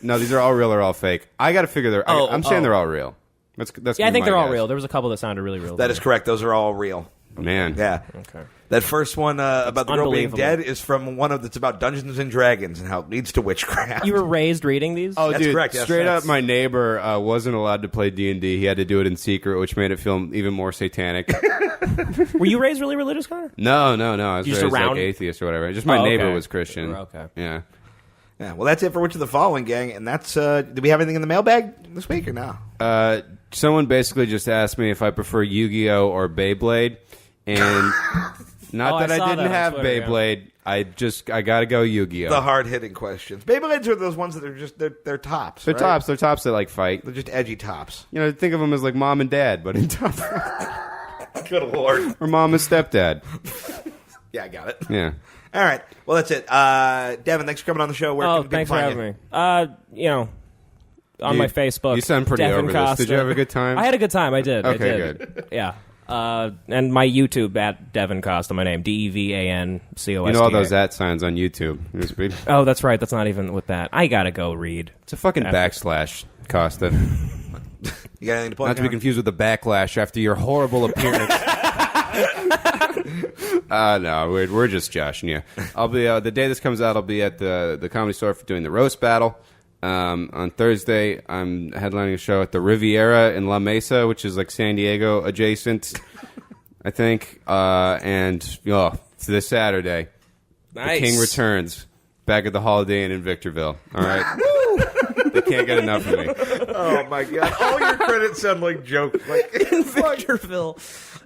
No, these are all real or all fake. I got to figure I'm saying they're all real. That's Yeah, I think my they're all guess. real. There was a couple that sounded really real. That is correct. Those are all real. Man. Yeah. Okay. That first one about the girl being unbelievable. dead is from one of that's about Dungeons and Dragons and how it leads to witchcraft. You were raised reading these? Oh, That's dude! correct, yes, straight that's- up, my neighbor wasn't allowed to play D&D. He had to do it in secret, which made it feel even more satanic. Were you raised really religious, Connor? No. I was You just raised around- like atheist or whatever. Just my Oh, neighbor okay. was Christian. Okay. Yeah. Yeah. Well, that's it for Which of the Following, gang. And that's. Do we have anything in the mailbag this week or no? Someone basically just asked me if I prefer Yu-Gi-Oh or Beyblade, and not Oh, I that I saw didn't that on have Twitter, yeah. Oh. Beyblade. I gotta go Yu-Gi-Oh. The hard hitting questions. Beyblades are those ones that are just they're tops. They're right? tops. They're tops that like fight. They're just edgy tops. You know, think of them as like mom and dad, but in top. Good lord. Or mom and stepdad. Yeah, I got it. Yeah. All right. Well, that's it. Devin, thanks for coming on the show. Where Oh, can people thanks for find having me. You know, on my Facebook. You sound pretty Devan over this. Costa. Did you have a good time? I had a good time. I did. Okay, I did. good. Yeah. And my YouTube at Devan Costa, my name, DEVANCOSTA. You know all those @ signs on YouTube. Oh, that's right. That's not even with that. I gotta go read. It's a fucking backslash, Costa. You got anything to plug? Not to be confused with the backlash after your horrible appearance. No, we're just joshing you. I'll be the day this comes out. I'll be at the Comedy Store for doing the roast battle. On Thursday, I'm headlining a show at the Riviera in La Mesa, which is like San Diego adjacent, I think. And it's this Saturday, Nice. The King returns back at the Holiday Inn in Victorville. All right, they can't get enough of me. Oh my god! All your credits sound like jokes. Like Victorville.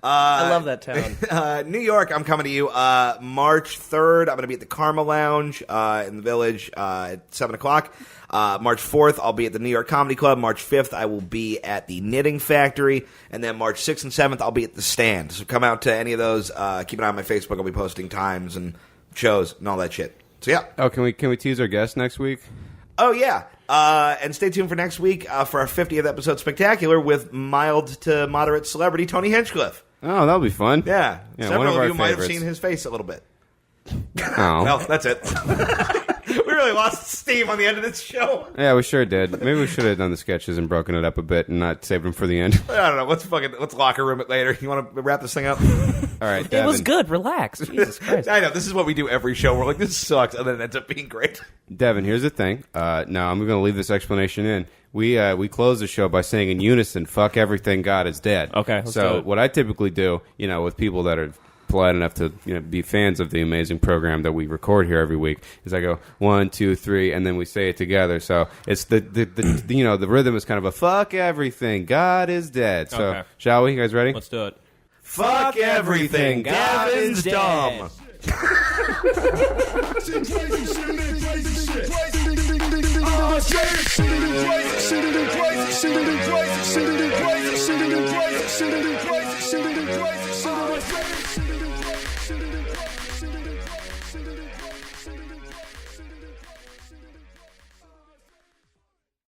I love that town. New York, I'm coming to you March 3rd. I'm going to be at the Karma Lounge in the Village at 7 o'clock. March 4th, I'll be at the New York Comedy Club. March 5th, I will be at the Knitting Factory. And then March 6th and 7th, I'll be at the Stand. So come out to any of those. Keep an eye on my Facebook. I'll be posting times and shows and all that shit. So, yeah. Oh, can we tease our guest next week? Oh, yeah. And stay tuned for next week for our 50th episode spectacular with mild to moderate celebrity Tony Hinchcliffe. Oh, that'll be fun. Yeah. one Several of our you might have favorites. seen his face a little bit. Oh. Well, that's it. We really lost steam on the end of this show. Yeah, we sure did. Maybe we should have done the sketches and broken it up a bit and not saved them for the end. I don't know. Let's locker room it later. You want to wrap this thing up? All right, It was Devan. good. Relax. Jesus Christ. I know. This is what we do every show. We're like, this sucks, and then it ends up being great. Devin, here's the thing. Now I'm going to leave this explanation in. We close the show by saying in unison, "Fuck everything, God is dead." Okay, let's so do it. what I typically do, with people that are polite enough to be fans of the amazing program that we record here every week, is I go 1, 2, 3, and then we say it together. So it's the the rhythm is kind of a "fuck everything, God is dead." So Okay. shall we? You guys ready? Let's do it. Fuck everything. Gavin's dumb. Crazy.